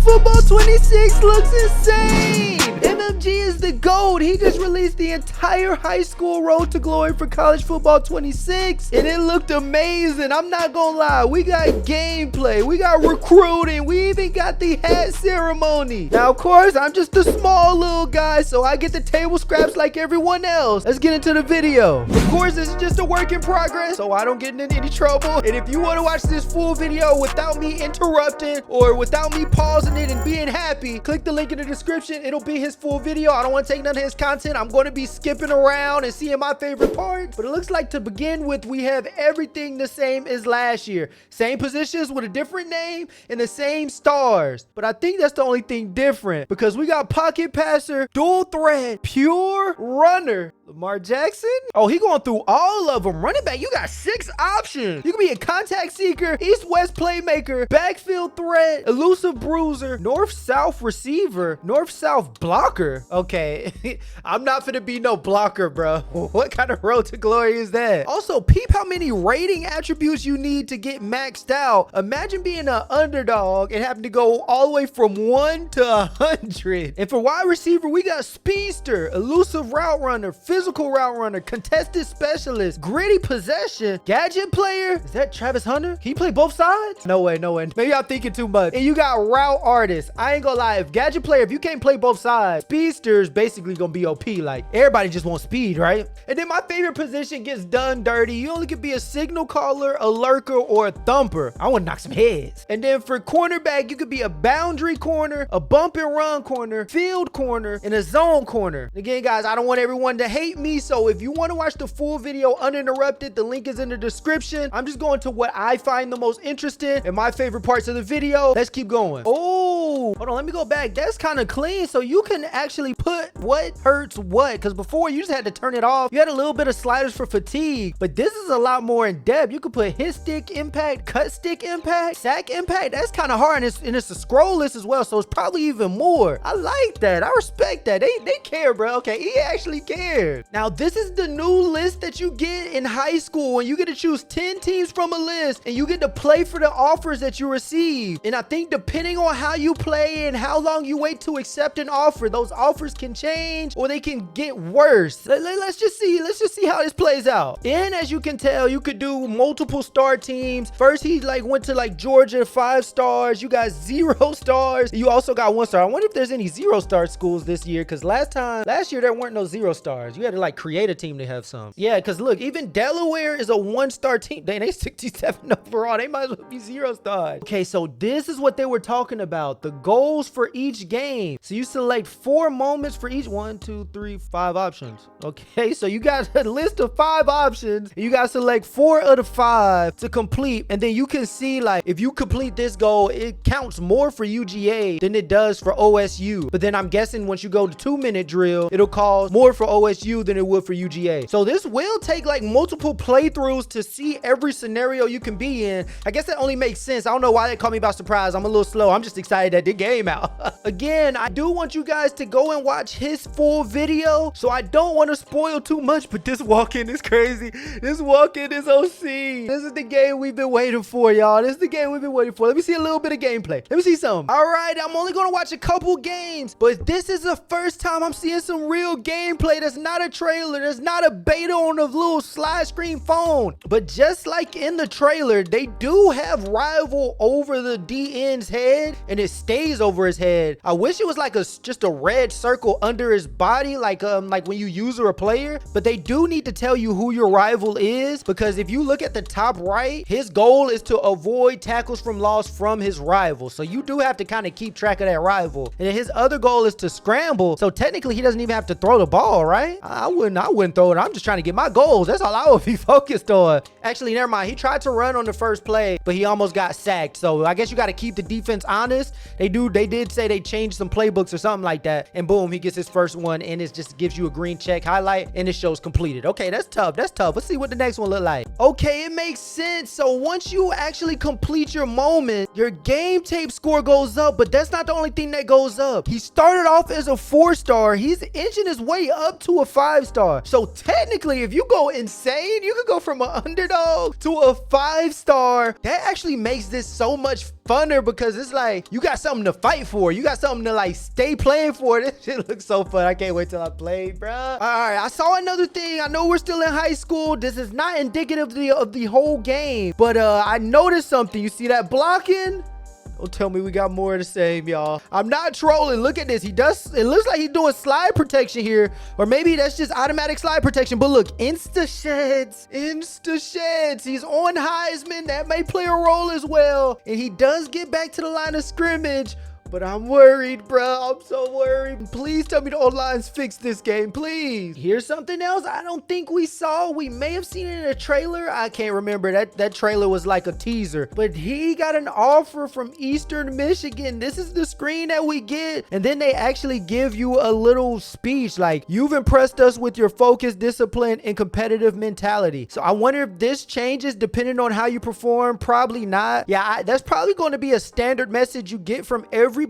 Football 26 looks insane. MMG is the GOAT. He just released the entire high school road to glory for college football 26, and it looked amazing. I'm not gonna lie. We got gameplay, we got recruiting, we even got the hat ceremony. Now, of course, I'm just a small little guy, so I get the table scraps like everyone else. Let's get into the video. Of course, this is just a work in progress, so I don't get into any trouble. And if you want to watch this full video without me interrupting or without me pausing it and being happy, click the link in the description. It'll be his full video. I don't want to take none of his content. I'm going to be skipping around and seeing my favorite parts. But it looks like to begin with, we have everything the same as last year. Same positions with a different name and the same stars. But I think that's the only thing different, because we got pocket passer, dual threat, pure runner, Lamar Jackson. Oh, he going through all of them. Running back, you got 6 options. You can be a contact seeker, east-west playmaker, backfield threat, elusive bruiser, north-south receiver, north-south blocker. Okay, I'm not finna be no blocker, bro. What kind of road to glory is that? Also, peep how many rating attributes you need to get maxed out. Imagine being an underdog and having to go all the way from 1 to 100. And for wide receiver, we got speedster, elusive route runner, physical route runner, contested specialist, gritty possession, gadget player. Is that Travis Hunter? Can he play both sides? No way, no way. Maybe I'm thinking too much. And you got route artist. I ain't gonna lie. If gadget player, if you can't play both sides, speedster's basically gonna be OP. Like, everybody just wants speed, right? And then my favorite position gets done dirty. You only can be a signal caller, a lurker, or a thumper. I want to knock some heads. And then for cornerback, you could be a boundary corner, a bump and run corner, field corner, and a zone corner. Again, guys, I don't want everyone to hate me, so if you want to watch the full video uninterrupted, the link is in the description. I'm just going to what I find the most interesting and my favorite parts of the video. Let's keep going. Oh, hold on, let me go back. That's kind of clean, so you can actually put what hurts what, because before you just had to turn it off. You had a little bit of sliders for fatigue, but this is a lot more in depth. You could put hit stick impact, cut stick impact, sack impact. That's kind of hard, and it's a scroll list as well, so it's probably even more. I like that. I respect that. They care, bro. Okay, he actually cares. Now, this is the new list that you get in high school, and you get to choose 10 teams from a list, and you get to play for the offers that you receive. And I think depending on how you play and how long you wait to accept an offer, those offers can change or they can get worse. Let's just see how this plays out. And as you can tell, you could do multiple star teams. First, he went to Georgia, 5 stars. You got 0 stars. You also got 1 star. I wonder if there's any 0-star schools this year, because last year there weren't no 0 stars. You had to create a team to have some. Yeah, because look, even Delaware is a 1-star team. They 67 overall. They might as well be 0 stars. Okay, so this is what they were talking about. The goals for each game. So you select 4 moments for each 1, 2, 3, 5 options. Okay, so you got a list of 5 options. You got to select 4 of the 5 to complete. And then you can see if you complete this goal, it counts more for UGA than it does for OSU. But then I'm guessing once you go to 2-minute drill, it'll cost more for OSU than it would for UGA. So this will take multiple playthroughs to see every scenario you can be in. I guess that only makes sense. I don't know why they caught me by surprise. I'm a little slow. I'm just excited that the game out. Again, I do want you guys to go and watch his full video, so I don't want to spoil too much, but this walk-in is crazy. This walk-in is OC. This is the game we've been waiting for, y'all. This is the game we've been waiting for. Let me see a little bit of gameplay. Let me see some. All right, I'm only going to watch a couple games, but this is the first time I'm seeing some real gameplay. That's not a trailer. That's not a beta on a little slide screen phone. But just like in the trailer, they do have rival over the DN's head, and it stays over his head. I wish it was just a red circle under his body, like when you use a player. But they do need to tell you who your rival is, because if you look at the top right, his goal is to avoid tackles from loss from his rival. So you do have to kind of keep track of that rival. And his other goal is to scramble. So technically, he doesn't even have to throw the ball, right? I wouldn't throw it. I'm just trying to get my goals. That's all I would be focused on. Actually, never mind. He tried to run on the first play, but he almost got sacked. So I guess you got to keep the defense honest. They did say they changed some playbooks or something like that. And boom, he gets his first one, and it just gives you a green check highlight, and it shows completed. Okay, that's tough. That's tough. Let's see what the next one look like. Okay, it makes sense. So once you actually complete your moment, your game tape score goes up, but that's not the only thing that goes up. He started off as a 4-star. He's inching his way up to a 5-star. So technically, if you go insane, you could go from an underdog to a 5-star. That actually makes this so much funner, because it's like you got something to to fight for. You got something to like stay playing for. This shit looks so fun. I can't wait till I play, bro. All right, I saw another thing. I know we're still in high school. This is not indicative of the whole game, but I noticed something. You see that blocking? Don't tell me we got more of the same, y'all. I'm not trolling. Look at this. It looks like he's doing slide protection here, or maybe that's just automatic slide protection. But look, insta sheds. He's on Heisman. That may play a role as well, and he does get back to the line of scrimmage. But I'm worried, bro. I'm so worried. Please tell me the O-line's fixed this game, please. Here's something else I don't think we saw. We may have seen it in a trailer. I can't remember. That trailer was like a teaser. But he got an offer from Eastern Michigan. This is the screen that we get. And then they actually give you a little speech like, you've impressed us with your focus, discipline, and competitive mentality. So I wonder if this changes depending on how you perform. Probably not. Yeah, that's probably going to be a standard message you get from everybody,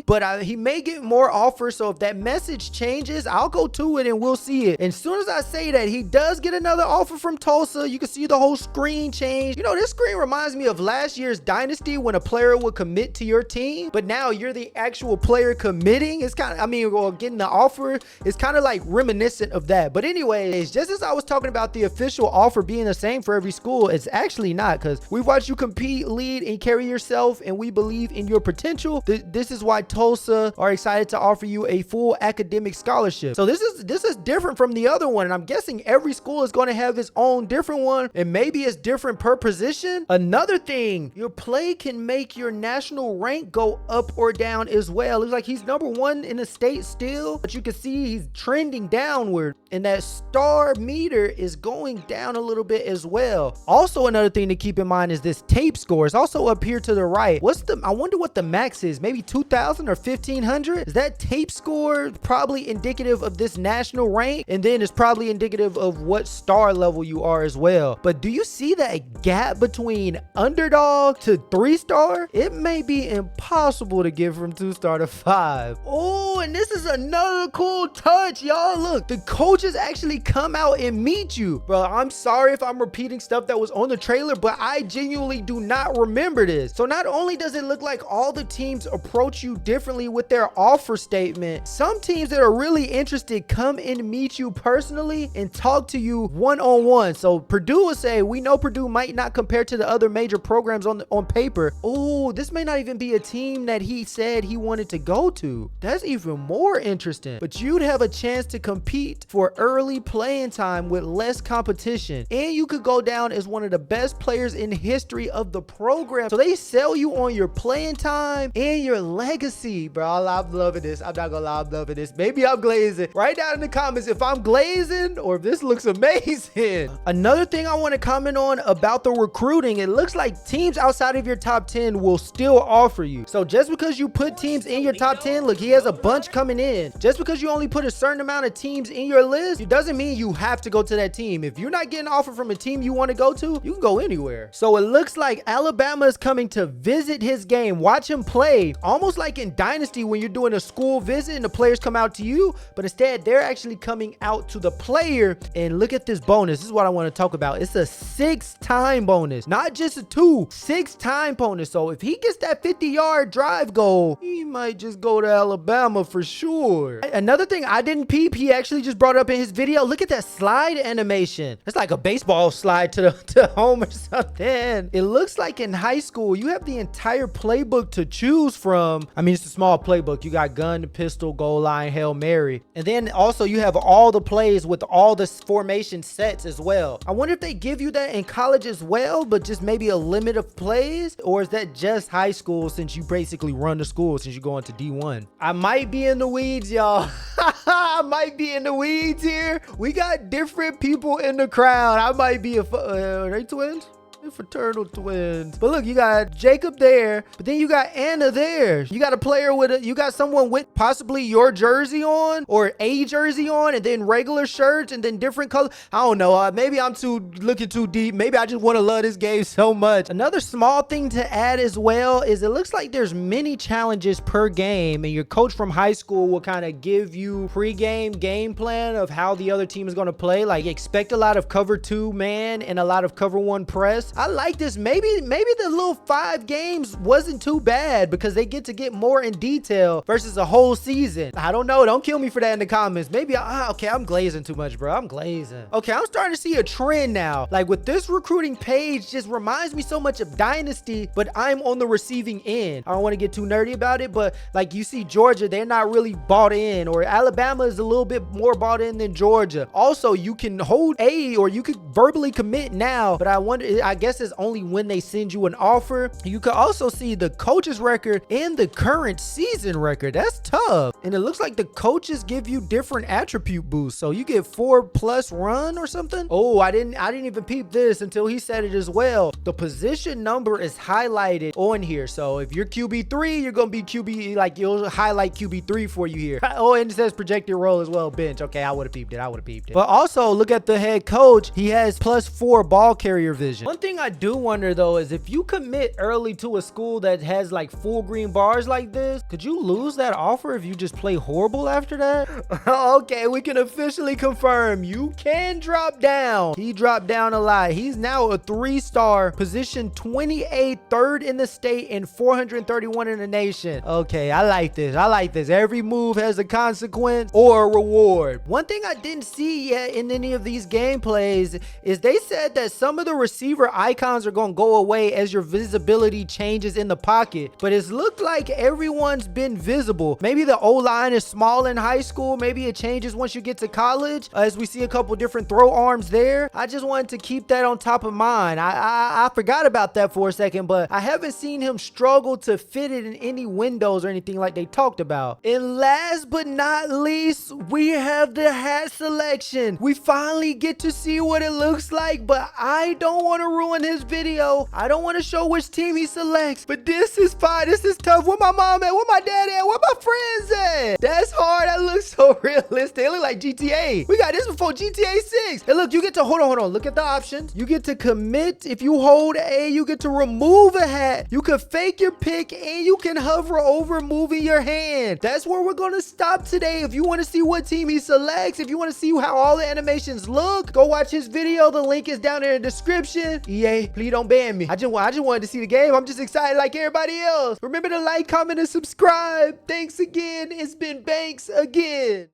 but he may get more offers. So if that message changes, I'll go to it and we'll see it. And as soon as I say that, he does get another offer from Tulsa. You can see the whole screen change. You know, this screen reminds me of last year's Dynasty when a player would commit to your team, but now you're the actual player committing. It's kind of, I mean, or getting the offer. It's kind of like reminiscent of that. But anyways, just as I was talking about the official offer being the same for every school, it's actually not, because we watch you compete, lead, and carry yourself, and we believe in your potential. This is why Tulsa are excited to offer you a full academic scholarship. So this is different from the other one, and I'm guessing every school is going to have its own different one, and maybe it's different per position. Another thing, your play can make your national rank go up or down as well. Looks like he's #1 in the state still, but you can see he's trending downward, and that star meter is going down a little bit as well. Also, another thing to keep in mind is this tape score is also up here to the right. I wonder what the max is. Maybe 2,000 or 1,500? Is that tape score probably indicative of this national rank? And then it's probably indicative of what star level you are as well. But do you see that gap between underdog to 3-star? It may be impossible to get from 2-star to 5. Oh, and this is another cool touch, y'all. Look, the coaches actually come out and meet you. Bro, I'm sorry if I'm repeating stuff that was on the trailer, but I genuinely do not remember this. So not only does it look like all the teams approach you differently with their offer statement, some teams that are really interested come and meet you personally and talk to you one-on-one. So Purdue will say, we know Purdue might not compare to the other major programs on paper. Oh, this may not even be a team that he said he wanted to go to. That's even more interesting. But you'd have a chance to compete for early playing time with less competition, and you could go down as one of the best players in history of the program. So they sell you on your playing time and your legacy, bro. I'm loving this. I'm not gonna lie, I'm loving this. Maybe I'm glazing. Write down in the comments if I'm glazing or if this looks amazing. Another thing I want to comment on about the recruiting, it looks like teams outside of your top 10 will still offer you. So just because you put teams in your top 10, look, he has a bunch coming in. Just because you only put a certain amount of teams in your list, it doesn't mean you have to go to that team. If you're not getting an offer from a team you want to go to, you can go anywhere. So it looks like Alabama is coming to visit his game, watch him play, almost like in Dynasty when you're doing a school visit and the players come out to you, but instead they're actually coming out to the player. And look at this bonus. This is what I want to talk about. It's a 6-time bonus, not just a 2, 6-time bonus. So if he gets that 50-yard drive goal, he might just go to Alabama for sure. Another thing I didn't peep, he actually just brought up in his video, look at that slide animation. It's like a baseball slide to home or something. It looks like in high school you have the entire playbook to choose from. I mean, it's a small playbook. You got gun, pistol, goal line, Hail Mary. And then also you have all the plays with all the formation sets as well. I wonder if they give you that in college as well, but just maybe a limit of plays, or is that just high school since you basically run the school since you go into D1? I might be in the weeds, y'all. I might be in the weeds here. We got different people in the crowd. I might be are they twins? Fraternal twins. But look, you got Jacob there, but then you got Anna there. You got a player with you got someone with possibly your jersey on or a jersey on, and then regular shirts and then different colors. I don't know. Maybe I'm looking too deep. Maybe I just want to love this game so much. Another small thing to add as well is it looks like there's many challenges per game, and your coach from high school will kind of give you pre-game game plan of how the other team is going to play. Like, expect a lot of cover 2 man and a lot of cover 1 press. this. I like this. Maybe the little 5 games wasn't too bad because they get to get more in detail versus a whole season. I don't know. Don't kill me for that in the comments. Maybe okay, I'm glazing too much, bro. I'm glazing. Okay, I'm starting to see a trend now. Like with this recruiting page just reminds me so much of Dynasty, but I'm on the receiving end. I don't want to get too nerdy about it, but like you see Georgia, they're not really bought in, or Alabama is a little bit more bought in than Georgia. Also, you can hold or you could verbally commit now, but I guess it's only when they send you an offer. You could also see the coach's record and the current season record. That's tough. And it looks like the coaches give you different attribute boosts. So you get 4+ run or something. Oh, I didn't even peep this until he said it as well. The position number is highlighted on here. So if you're QB3, you're gonna be QB, like you'll highlight QB3 for you here. Oh, and it says projected role as well, bench. Okay, I would have peeped it. But also look at the head coach. He has +4 ball carrier vision. One thing I do wonder though is if you commit early to a school that has like full green bars like this, could you lose that offer if you just play horrible after that? Okay, we can officially confirm you can drop down. He dropped down a lot. He's now a 3-star, position 28, 3rd in the state and 431 in the nation. Okay, I like this. Every move has a consequence or a reward. One thing I didn't see yet in any of these gameplays is they said that some of the receiver icons are going to go away as your visibility changes in the pocket, but it's looked like everyone's been visible. Maybe the O-line is small in high school. Maybe it changes once you get to college, as we see a couple different throw arms there. I just wanted to keep that on top of mind. I forgot about that for a second, but I haven't seen him struggle to fit it in any windows or anything like they talked about. And last but not least, we have the hat selection. We finally get to see what it looks like, but I don't want to ruin his video. I don't want to show which team he selects, but this is fine. This is tough. Where my mom at? Where my dad at? Where my friends at? That's hard. That looks so realistic. It look like GTA. We got this before GTA 6. And look, you get to, hold on. Look at the options. You get to commit. If you hold A, you get to remove a hat. You can fake your pick and you can hover over moving your hand. That's where we're going to stop today. If you want to see what team he selects, if you want to see how all the animations look, go watch his video. The link is down there in the description. EA, please don't ban me. I just wanted to see the game. I'm just excited like everybody else. Remember to like, comment, and subscribe. Thanks again. It's been Banks again.